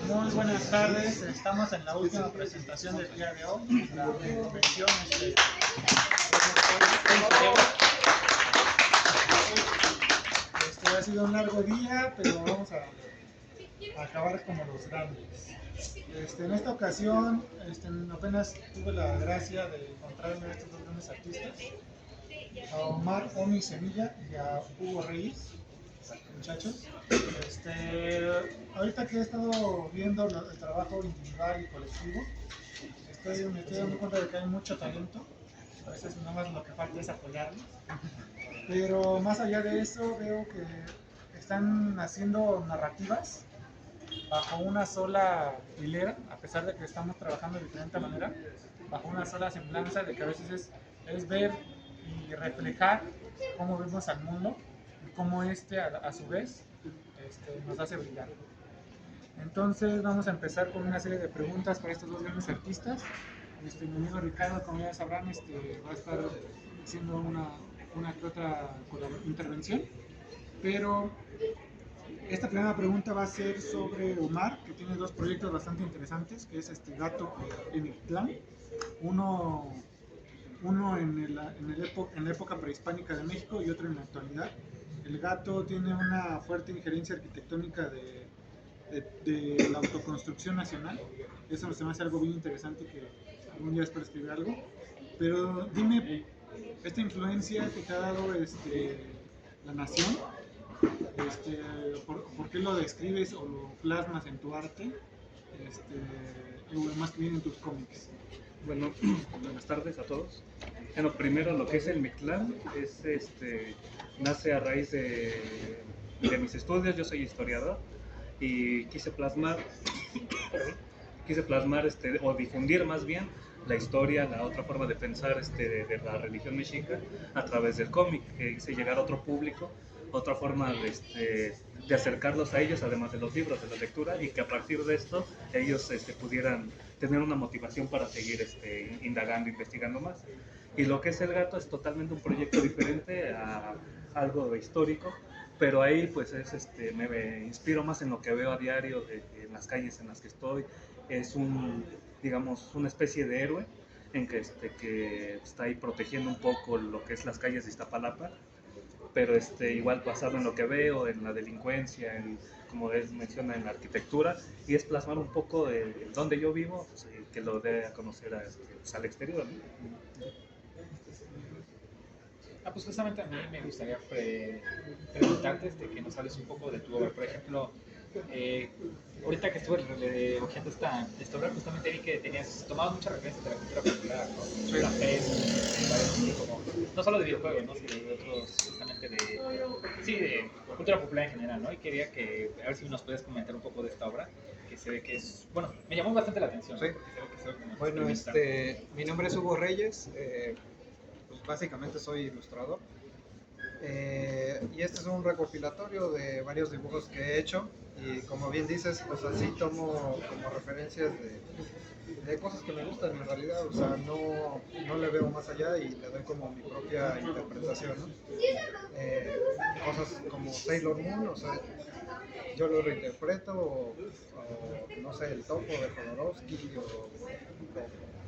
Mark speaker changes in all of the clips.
Speaker 1: Muy buenas tardes, estamos en la última presentación del día de hoy, la convención. Ha sido un largo día, pero vamos a acabar como los grandes. En esta ocasión, apenas tuve la gracia de encontrarme a estos dos grandes artistas, a Omar Omi Sevilla y a Hugo Reyes. Muchachos, ahorita que he estado viendo el trabajo individual y colectivo, me estoy dando cuenta de que hay mucho talento. A veces nada más lo que falta es apoyarlos, pero más allá de eso veo que están haciendo narrativas bajo una sola hilera, a pesar de que estamos trabajando de diferente manera, bajo una sola semblanza de que a veces es ver y reflejar cómo vemos al mundo y cómo a su vez nos hace brillar. Entonces vamos a empezar con una serie de preguntas para estos dos grandes artistas. Mi amigo Ricardo, como ya sabrán, va a estar haciendo una que otra intervención, pero esta primera pregunta va a ser sobre Omar, que tiene dos proyectos bastante interesantes, que es Gato y Mictlán. Uno en la época prehispánica de México y otro en la actualidad. El Gato tiene una fuerte injerencia arquitectónica de la autoconstrucción nacional. Eso se me hace algo bien interesante, que algún día espero escribir algo. Pero dime, esta influencia que te ha dado la nación, ¿por qué lo describes o lo plasmas en tu arte, o más bien en tus cómics?
Speaker 2: Bueno, buenas tardes a todos. Bueno, primero lo que es el Mictlán nace a raíz de mis estudios. Yo soy historiador y quise plasmar o difundir más bien la historia, la otra forma de pensar de la religión mexica a través del cómic, que hice llegar a otro público, otra forma de acercarlos a ellos, además de los libros, de la lectura, y que a partir de esto ellos pudieran tener una motivación para seguir indagando, investigando más. Y lo que es el Gato es totalmente un proyecto diferente a algo histórico, pero ahí pues me inspiro más en lo que veo a diario en las calles en las que estoy. Es digamos, una especie de héroe en que está ahí protegiendo un poco lo que es las calles de Iztapalapa, pero igual basado en lo que veo, en la delincuencia, como él menciona, en la arquitectura, y es plasmar un poco de donde yo vivo, pues, que lo dé a conocer al exterior, ¿no?
Speaker 3: Pues justamente a mí me gustaría preguntarte que nos hables un poco de tu obra. Por ejemplo, ahorita que estuve hojeando esta obra, justamente vi que tomabas muchas referencias de la cultura popular, ¿no? Sí. La FES, como, no solo de videojuegos, ¿no? Sino de otros, justamente de cultura popular en general, ¿no? Y quería a ver si nos puedes comentar un poco de esta obra, que se ve que es, bueno, me llamó bastante la atención.
Speaker 4: Sí.
Speaker 3: ¿No? Se ve que
Speaker 4: Bueno, mi nombre es Hugo Reyes, pues básicamente soy ilustrador, y este es un recopilatorio de varios dibujos que he hecho, y como bien dices, pues así tomo como referencias de cosas que me gustan en realidad. O sea, no le veo más allá y le doy como mi propia interpretación, ¿no? Cosas como Sailor Moon, o sea, yo lo reinterpreto, o no sé, el topo de Jodorowsky, o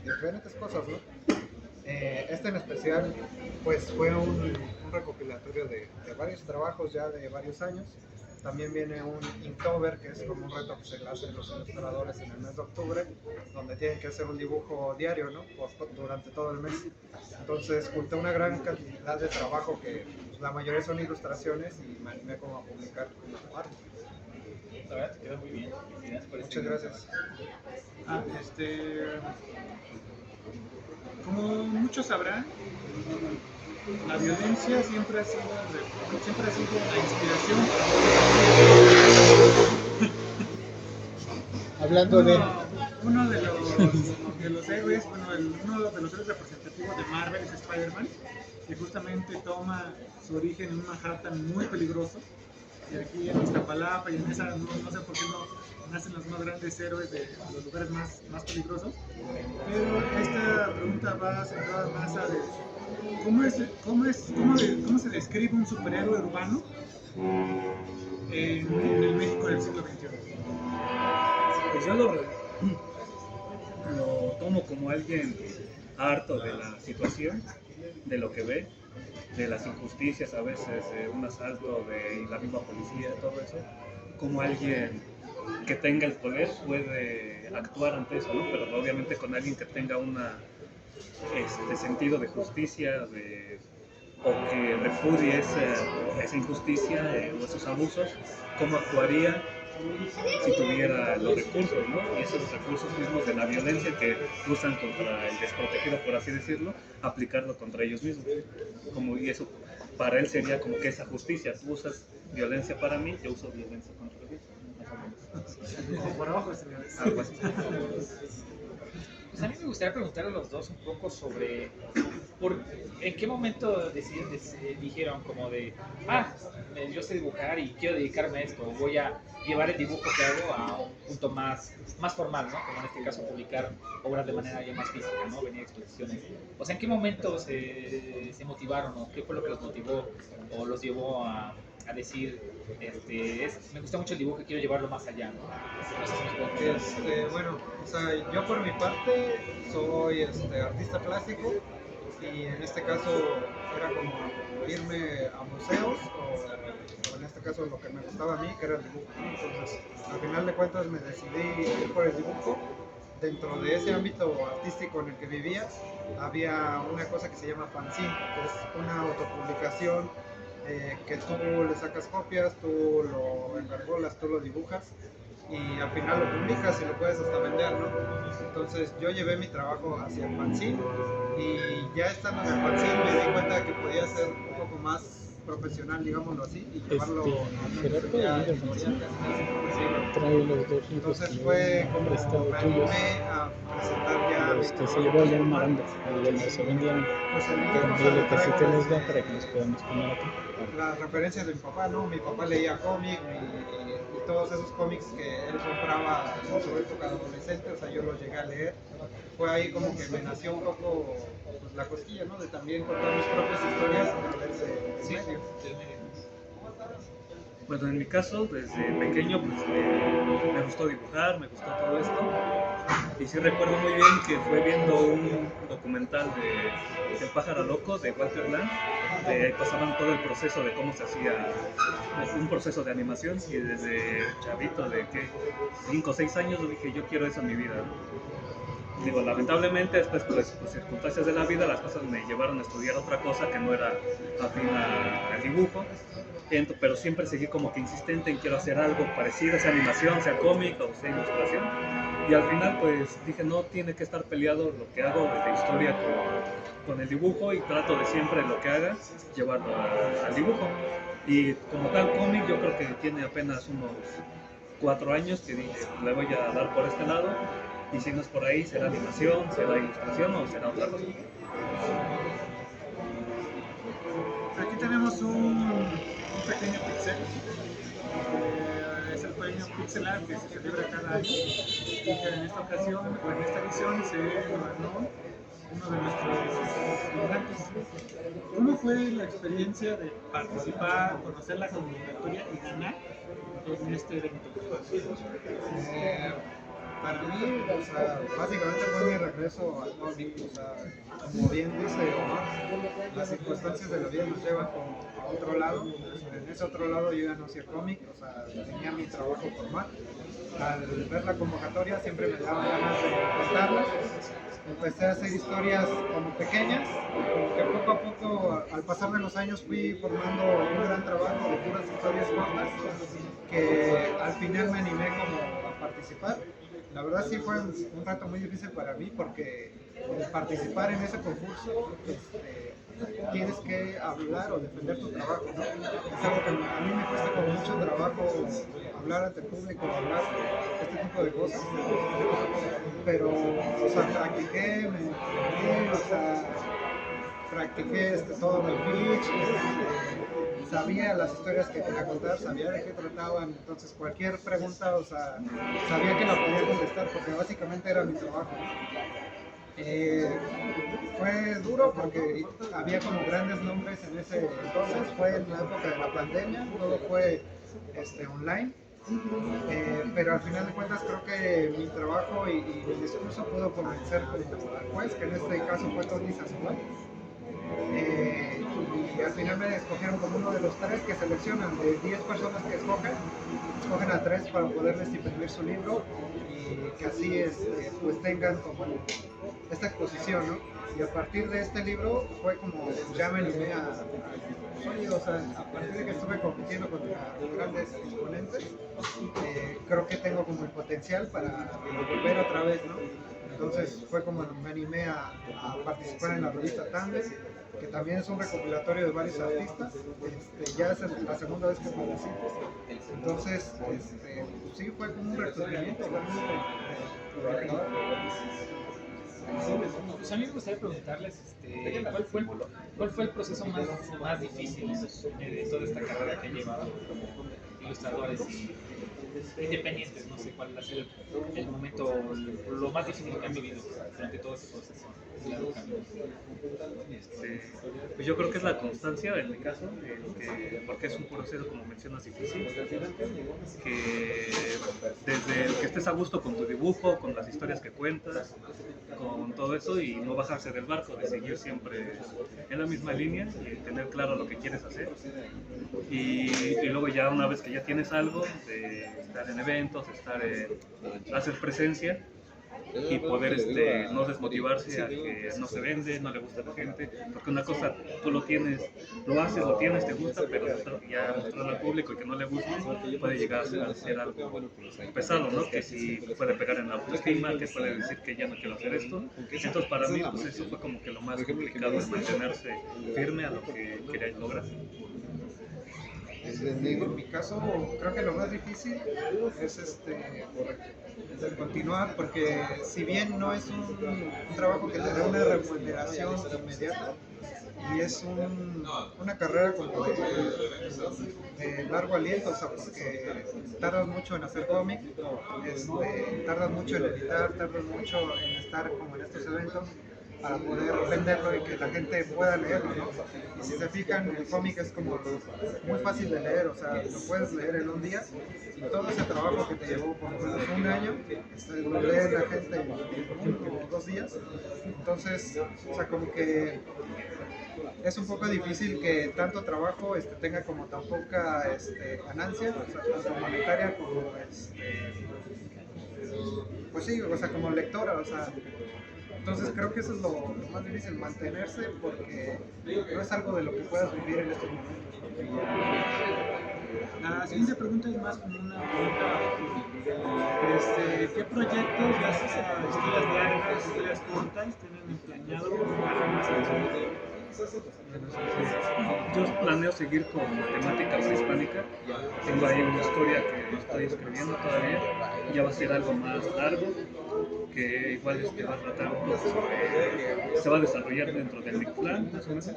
Speaker 4: diferentes cosas, ¿no? En especial pues fue un recopilatorio de varios trabajos ya de varios años. También viene un Inktober, que es como un reto que se le hace a los ilustradores en el mes de octubre, donde tienen que hacer un dibujo diario, ¿no? Durante todo el mes. Entonces junté una gran cantidad de trabajo, que pues, la mayoría son ilustraciones, y me animé como a publicar una parte.
Speaker 3: La verdad te quedó muy bien.
Speaker 4: Muchas gracias.
Speaker 1: Como muchos sabrán, la violencia siempre ha sido la inspiración.
Speaker 4: Hablando de
Speaker 1: uno de los héroes, uno de los héroes representativos de Marvel es Spider-Man, que justamente toma su origen en un Manhattan muy peligroso, y aquí en Iztapalapa y en esa, no sé por qué no nacen los más grandes héroes de los lugares más peligrosos. Pero esta pregunta va centrada más a cómo se describe un superhéroe urbano en el México del siglo XXI.
Speaker 2: Pues yo lo tomo como alguien harto de la situación, de lo que ve, de las injusticias a veces, de un asalto, de la misma policía, todo eso, como alguien que tenga el poder puede actuar ante eso, ¿no? Pero obviamente con alguien que tenga una sentido de justicia, o que repudie esa injusticia o esos abusos, cómo actuaría si tuviera los recursos, ¿no? Y esos recursos mismos de la violencia que usan contra el desprotegido, por así decirlo, aplicarlo contra ellos mismos. Y eso para él sería como que esa justicia. Tú usas violencia para mí, yo uso violencia contra ti.
Speaker 1: Por abajo, señores.
Speaker 2: Algo así.
Speaker 3: Pues a mí me gustaría preguntar a los dos un poco sobre en qué momento dijeron como de, yo sé dibujar y quiero dedicarme a esto, voy a llevar el dibujo que hago a un punto más formal, ¿no? Como en este caso publicar obras de manera ya más física, ¿no? Venir a exposiciones. O sea, ¿en qué momento se motivaron o qué fue lo que los motivó o los llevó a decir, me gusta mucho el dibujo y quiero llevarlo más allá, ¿no? No sé si nos pueden contar.
Speaker 4: Bueno, o sea, yo por mi parte soy artista plástico y en este caso era como irme a museos o en este caso lo que me gustaba a mí, que era el dibujo. Entonces, al final de cuentas me decidí ir por el dibujo. Dentro de ese ámbito artístico en el que vivía, había una cosa que se llama fanzine, que es una autopublicación que tú le sacas copias, tú lo engargolas, tú lo dibujas y al final lo publicas y lo puedes hasta vender, ¿no? Entonces yo llevé mi trabajo hacia el fanzine y ya estando en el fanzine me di cuenta que podía ser un poco más profesional, digámoslo así, y llevarlo a
Speaker 5: Gerardo
Speaker 4: ya
Speaker 5: y
Speaker 4: editorial,
Speaker 5: trae los dos libros
Speaker 4: entonces
Speaker 5: que
Speaker 4: fue
Speaker 5: han
Speaker 4: como
Speaker 5: prestado
Speaker 4: me
Speaker 5: tuyos,
Speaker 4: animé a presentar ya
Speaker 5: los que se llevó allá en Maranda, el de la segunda.
Speaker 4: pues el
Speaker 5: Pero
Speaker 4: libro,
Speaker 5: dile que sí te los da
Speaker 4: desde
Speaker 5: para que los podamos poner aquí.
Speaker 4: las referencias de mi papá, ¿no? Mi papá leía cómic y todos esos cómics que él compraba en su época de adolescente, o sea, yo los llegué a leer. Fue ahí como que me nació un poco pues, la cosquilla, ¿no? De también contar mis propias historias a través de medios.
Speaker 2: Bueno, en mi caso, desde pequeño, pues me gustó dibujar, me gustó todo esto. Y sí recuerdo muy bien que fue viendo un documental de El pájaro loco de Walter Lang, ahí pasaban todo el proceso de cómo se hacía un proceso de animación, y desde chavito de 5 o 6 años dije, yo quiero eso en mi vida, ¿no? Digo, lamentablemente después pues, por circunstancias de la vida las cosas me llevaron a estudiar otra cosa que no era afín al dibujo, pero siempre seguí como que insistente en quiero hacer algo parecido, sea animación, sea cómic o sea ilustración. Y al final pues dije, no tiene que estar peleado lo que hago de la historia con el dibujo, y trato de siempre lo que haga llevarlo al dibujo. Y como tal cómic yo creo que tiene apenas unos 4 años que dije, le voy a dar por este lado, y si no es por ahí, será animación, será ilustración o será otra cosa.
Speaker 1: Aquí tenemos un pequeño pixel. Es el premio Pixel Art que se celebra cada año. Y en esta ocasión, o en esta edición, se ganó uno de nuestros dibujantes. ¿Cómo fue la experiencia de participar, conocer la convocatoria y ganar en este evento?
Speaker 4: Para mí, o sea, básicamente fue mi regreso al cómic, o sea, como bien dice Omar, las circunstancias de la vida nos llevan a otro lado. En ese otro lado yo ya no hacía cómic, o sea, tenía mi trabajo formal. Al ver la convocatoria siempre me daba ganas de contarlas. Empecé a hacer historias como pequeñas, como que poco a poco, al pasar de los años, fui formando un gran trabajo de puras historias cortas, que al final me animé como a participar. La verdad sí fue un reto muy difícil para mí, porque participar en ese concurso tienes que hablar o defender tu trabajo, ¿no? Es algo que a mí me cuesta con mucho trabajo hablar ante el público, hablar este tipo de cosas, pero, o sea, practiqué, me entrené, o sea, practiqué todo el pitch, sabía las historias que quería contar, sabía de qué trataban, entonces cualquier pregunta, o sea, sabía que la podía contestar porque básicamente era mi trabajo. Fue duro porque había como grandes nombres en ese entonces, fue en la época de la pandemia, todo fue online. Pero al final de cuentas creo que mi trabajo y mi discurso pudo convencer como al juez, que en este caso fue Tony Sandoval. Y al final me escogieron como uno de los 3 que seleccionan. De 10 personas que escogen a 3 para poderles imprimir su libro y que así pues tengan como esta exposición, ¿no? Y a partir de este libro fue como ya me animé oye, o sea, a partir de que estuve compitiendo contra grandes exponentes, creo que tengo como el potencial para volver otra vez, ¿no? Entonces fue como me animé a participar en la revista Tandem, que también es un recopilatorio de varios artistas. Ya es la segunda vez que participo. Entonces, sí, fue como un resurgimiento.
Speaker 3: Pues a mí me gustaría preguntarles ¿cuál fue el proceso más difícil de toda esta carrera que han llevado como ilustradores y independientes? No sé cuál ha sido el momento, lo más difícil que han vivido durante todo ese proceso.
Speaker 2: Pues yo creo que es la constancia en mi caso, porque es un proceso, como mencionas, difícil, que desde el que estés a gusto con tu dibujo, con las historias que cuentas, con todo eso, y no bajarse del barco, de seguir siempre en la misma línea y tener claro lo que quieres hacer, y luego ya una vez que ya tienes algo, de estar en eventos, hacer presencia y poder no desmotivarse a que no se vende, no le gusta a la gente, porque una cosa tú lo tienes, lo tienes, te gusta, pero ya mostrarlo al público y que no le guste puede llegar a ser algo pesado, ¿no? Que si puede pegar en la autoestima, que puede decir que ya no quiero hacer esto. Entonces para mí pues eso fue como que lo más complicado, es mantenerse firme a lo que quería lograr.
Speaker 4: En mi caso, creo que lo más difícil es continuar, porque si bien no es un trabajo que te dé una remuneración inmediata, y es una carrera como de largo aliento, o sea, porque tardas mucho en hacer cómic, tardas mucho en editar, tardas mucho en estar como en estos eventos para poder venderlo y que la gente pueda leerlo, ¿no? Y si se fijan, el cómic es como muy fácil de leer, o sea, lo puedes leer en un día, y todo ese trabajo que te llevó por lo menos un año, lo lee la gente en 1 o 2 días. Entonces, o sea, como que es un poco difícil que tanto trabajo tenga como tan poca ganancia, o sea, tanto monetaria como pues sí, o sea, como lectora, o sea. Entonces creo que eso es lo más difícil, mantenerse, porque no es algo de lo que puedas vivir en estos momentos.
Speaker 1: La siguiente pregunta es más como una pregunta. ¿Qué proyectos, ya sea historias largas, historias cortas, tienen planeado para más canciones?
Speaker 2: Yo planeo seguir con temática prehispánica. Tengo ahí una historia que no estoy escribiendo todavía. Ya va a ser algo más largo, que igual va a tratar un poco se va a desarrollar dentro del Mictlán, más o menos.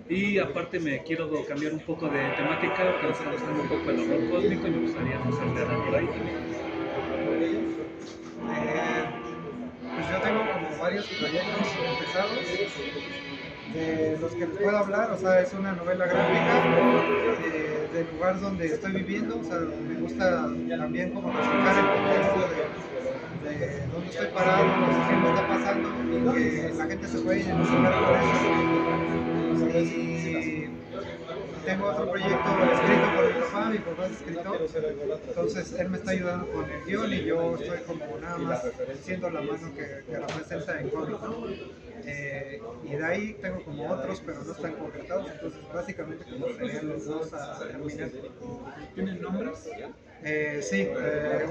Speaker 2: Y aparte me quiero cambiar un poco de temática, que me está gustando un poco el horror cósmico y me gustaría hacerle algo por ahí también.
Speaker 4: Pues yo tengo como varios proyectos empezados, de los que les puedo hablar, o sea, es una novela gráfica del lugar donde estoy viviendo, o sea, me gusta también como reflejar el contexto de dónde estoy parado, qué me está pasando, y que la gente se puede identificar por eso. Y tengo otro proyecto escrito por mi papá es escritor, entonces él me está ayudando con el guión y yo estoy como nada más siendo la mano que representa en cómic, ¿no? Y de ahí tengo como otros, pero no están concretados, entonces básicamente como serían los dos a terminar.
Speaker 1: ¿Tienen nombres?
Speaker 4: Sí,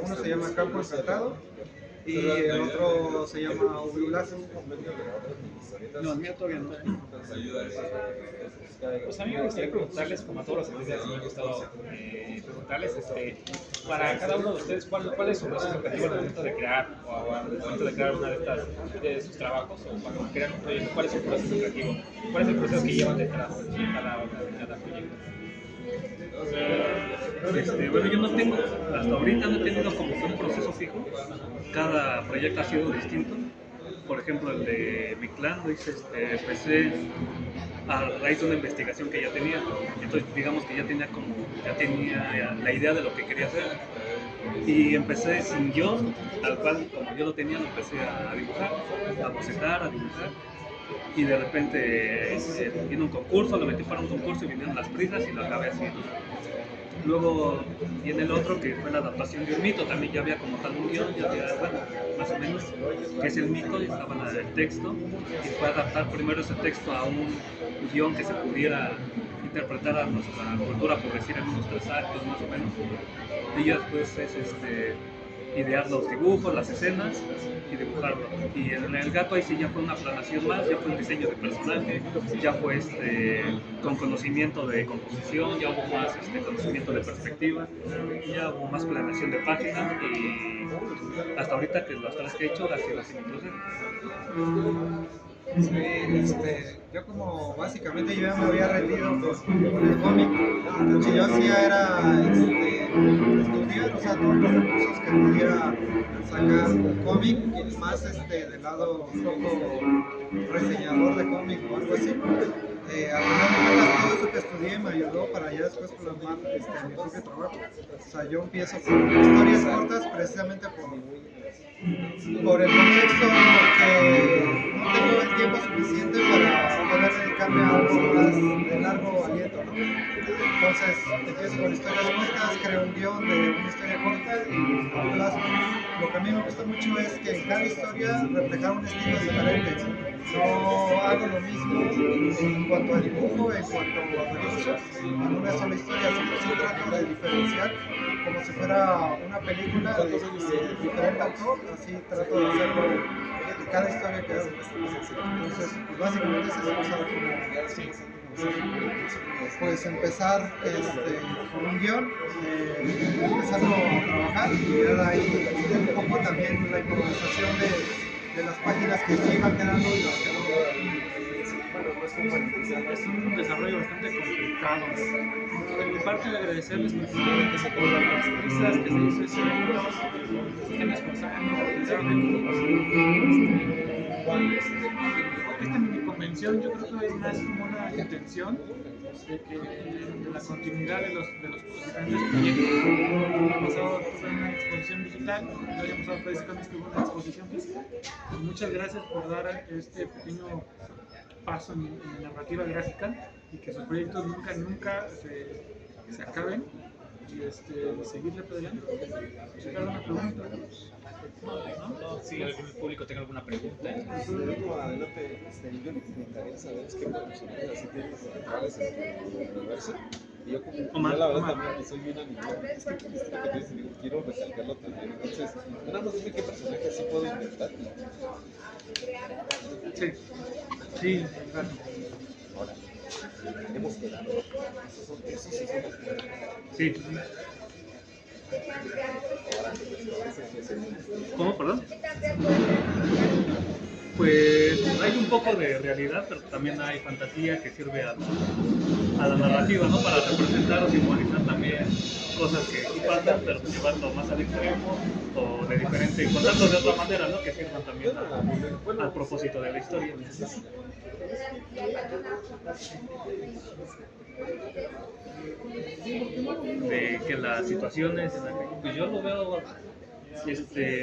Speaker 4: uno se llama Campo Encantado y el otro se llama Ululazo.
Speaker 5: No, el mío todavía no.
Speaker 3: Pues a mí me gustaría preguntarles, como a todos los artistas, me ha gustado preguntarles, para cada uno de ustedes, ¿cuál es su proceso creativo al momento de crear, o al momento de crear una de sus trabajos, o cuando crean un proyecto? ¿Cuál es su proceso creativo? ¿Cuál es el proceso que llevan detrás de cada proyecto?
Speaker 2: Bueno, yo no tengo, hasta ahorita no he tenido como que un proceso fijo. Cada proyecto ha sido distinto. Por ejemplo, el de Mictlán lo hice, empecé a raíz de una investigación que ya tenía. Entonces, digamos que ya tenía la idea de lo que quería hacer. Y empecé sin guión, tal cual como yo lo tenía, lo empecé a dibujar, a bocetar, a dibujar. Y de repente vino un concurso, lo metí para un concurso y vinieron las prisas y lo acabé haciendo. Luego viene el otro que fue la adaptación de un mito, también ya había como tal un guión, ya había, bueno, más o menos, que es el mito, y estaba el texto, y fue adaptar primero ese texto a un guión que se pudiera interpretar a nuestra cultura, por decir en unos 3 actos más o menos. Y ya después es idear los dibujos, las escenas y dibujarlo. Y en el gato ahí sí ya fue una planación más, ya fue un diseño de personaje, ya fue con conocimiento de composición, ya hubo más conocimiento de perspectiva, ya hubo más planeación de páginas y hasta ahorita que las 3 que he hecho ha sido así incluso.
Speaker 4: Sí, yo como básicamente yo ya me había rendido con el cómic, lo que yo hacía era estudiar, o sea, todos los recursos que pudiera sacar un cómic, y más del lado un poco reseñador de cómic o algo así. Al final de cuentas todo eso que estudié me ayudó para ya después plasmar mi propio trabajo. O sea, yo empiezo con historias cortas precisamente por el contexto que no tengo el tiempo suficiente para poder dedicarme a algo más de largo aliento, ¿no? Entonces empiezo con historias cortas, creo un guión de una historia corta y lo plasmo. Lo que a mí me gusta mucho es que en cada historia reflejar un estilo diferente. No hago lo mismo en cuanto a dibujo, en cuanto a recursos, en una sola historia, sino sí trato de diferenciar como si fuera una película de diferente autor, así trato de hacerlo de cada historia que hago. Entonces, pues básicamente es eso, o sea, pues empezar con un guión, empezarlo a trabajar y ya de ahí un poco también la improvisación de las páginas que sí van quedando y las que no.
Speaker 6: Es un desarrollo bastante complicado. De mi parte, le agradecerles precisamente por las prisas que se hizo ese evento, que me esforzaron esta mini convención. Yo creo que es más como una intención de la continuidad de los diferentes proyectos. El año pasado tuve una exposición digital, el año pasado precisamente tuve una exposición física. Y muchas gracias por dar este pequeño paso en la narrativa gráfica y que sus proyectos nunca se acaben y seguirle adelante. ¿Alguna pregunta?
Speaker 3: No, si algún público tenga alguna pregunta.
Speaker 5: Luego adelante, yo lo que me gustaría saber es qué personajes así tienes centrales en tu universo. Y yo como yo la verdad también soy bien animado. Es que con esto que te dices, digo, quiero recalcarlo también. Entonces, nada más dime qué personaje así puedo inventar.
Speaker 6: Sí, claro.
Speaker 5: Ahora, hemos quedado. Esos sí son los que...
Speaker 2: Sí. ¿Cómo, perdón? Pues hay un poco de realidad, pero también hay fantasía que sirve a la narrativa, ¿no? Para representar o simbolizar también cosas que sí pasan, pero llevarlo más al extremo o de diferente, contarlo de otra manera, ¿no? Que sirvan también al propósito de la historia. De que las situaciones, pues yo lo veo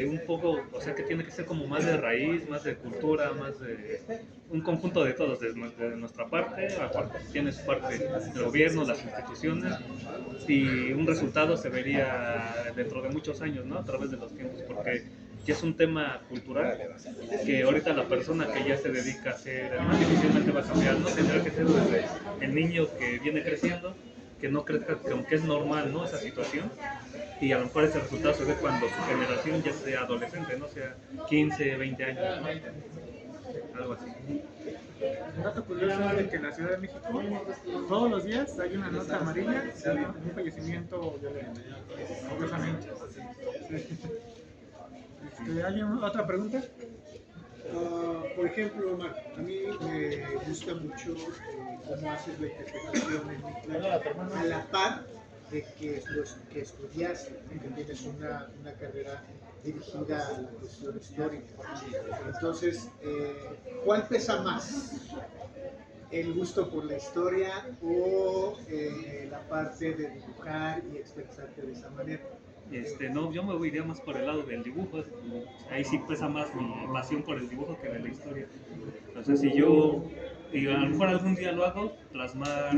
Speaker 2: un poco, o sea que tiene que ser como más de raíz, más de cultura, más de un conjunto de todos, de nuestra parte, aparte tiene su parte del gobierno, las instituciones, y un resultado se vería dentro de muchos años, ¿no? A través de los tiempos, porque ya es un tema cultural que ahorita la persona que ya se dedica a hacer, más difícilmente va a cambiar, ¿no? Tendrá que ser desde el niño que viene creciendo, que no crezca, que aunque es normal, ¿no? Esa situación, y a lo mejor ese resultado se ve cuando su generación ya sea adolescente, no sea 15, 20 años, ¿no? Algo así.
Speaker 6: Un dato curioso es de que en la Ciudad de México todos los días hay una nota amarilla de un fallecimiento violento, curiosamente. ¿Hay otra pregunta?
Speaker 7: Por ejemplo, Omar, a mí me gusta mucho cómo haces la interpretación en mi clase, a la par de que que estudiaste, que tienes una carrera dirigida a la cuestión histórica. Entonces, ¿cuál pesa más? ¿El gusto por la historia o la parte de dibujar y expresarte de esa manera?
Speaker 2: No, yo me iría más por el lado del dibujo. Ahí sí pesa más mi pasión por el dibujo que de la historia. Entonces, si yo, y a lo mejor algún día lo hago, plasmar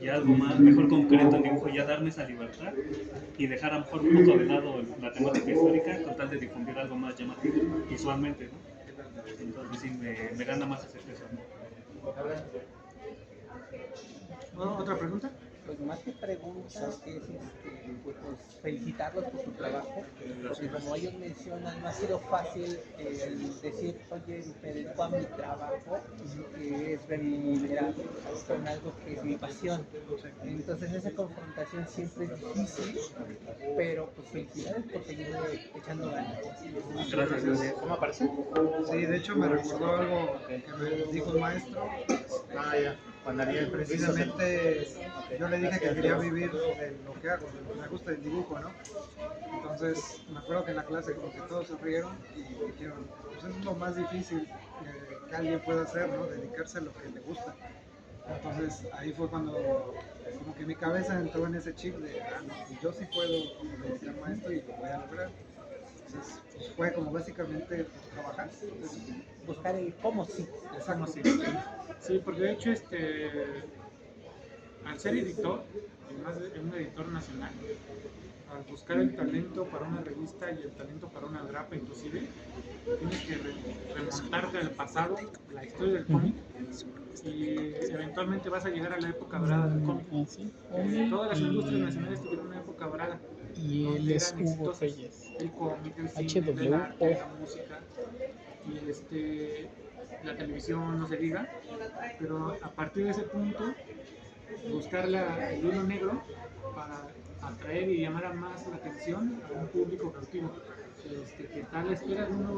Speaker 2: ya algo más, mejor concreto en dibujo, ya darme esa libertad y dejar a lo mejor un poco de lado la temática histórica con tal de difundir algo más llamativo visualmente, ¿no? Entonces sí me gana más ese peso, ¿no?
Speaker 6: ¿Otra pregunta?
Speaker 8: Pues más que preguntas es pues, felicitarlos por su trabajo, porque como ellos mencionan, no ha sido fácil el decir, oye, me dedico a mi trabajo, que es remunerado con algo que es mi pasión. Entonces esa confrontación siempre es difícil, pero pues felicidades por seguir echando ganas.
Speaker 2: Gracias.
Speaker 3: ¿Cómo aparece?
Speaker 4: Sí, de hecho me recordó algo que me dijo el maestro. Precisamente yo le dije que quería vivir de lo que hago, de lo que me gusta del dibujo, ¿no? Entonces me acuerdo que en la clase como que todos se rieron y dijeron, pues es lo más difícil que alguien pueda hacer, ¿no? Dedicarse a lo que le gusta. Entonces ahí fue cuando como que mi cabeza entró en ese chip de, no, pues yo sí puedo dedicarme a esto y lo voy a lograr. Entonces pues fue como básicamente trabajar.
Speaker 8: Buscar el cómo sí.
Speaker 6: Exacto, sí. Sí, porque de hecho, al ser editor, además de un editor nacional, al buscar el talento para una revista y el talento para una grapa inclusive, tienes que remontarte al pasado, la historia del cómic, y eventualmente vas a llegar a la época dorada del cómic. Todas las industrias nacionales tuvieron una época dorada,
Speaker 9: Y él
Speaker 6: donde
Speaker 9: es
Speaker 6: eran
Speaker 9: Hugo
Speaker 6: exitosos.
Speaker 9: Reyes.
Speaker 6: El cómic, el cine, el arte, la música y la televisión, no se diga, pero a partir de ese punto buscar el hilo negro para atraer y llamar a más la atención a un público cautivo que está a la espera de una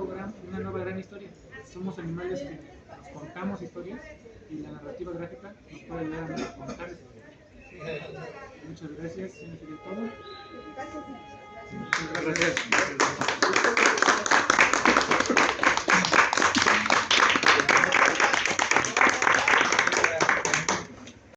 Speaker 6: nueva gran historia. Somos animales que nos contamos historias y la narrativa gráfica nos puede ayudar a contar eso. Muchas gracias, señor director.
Speaker 2: Gracias.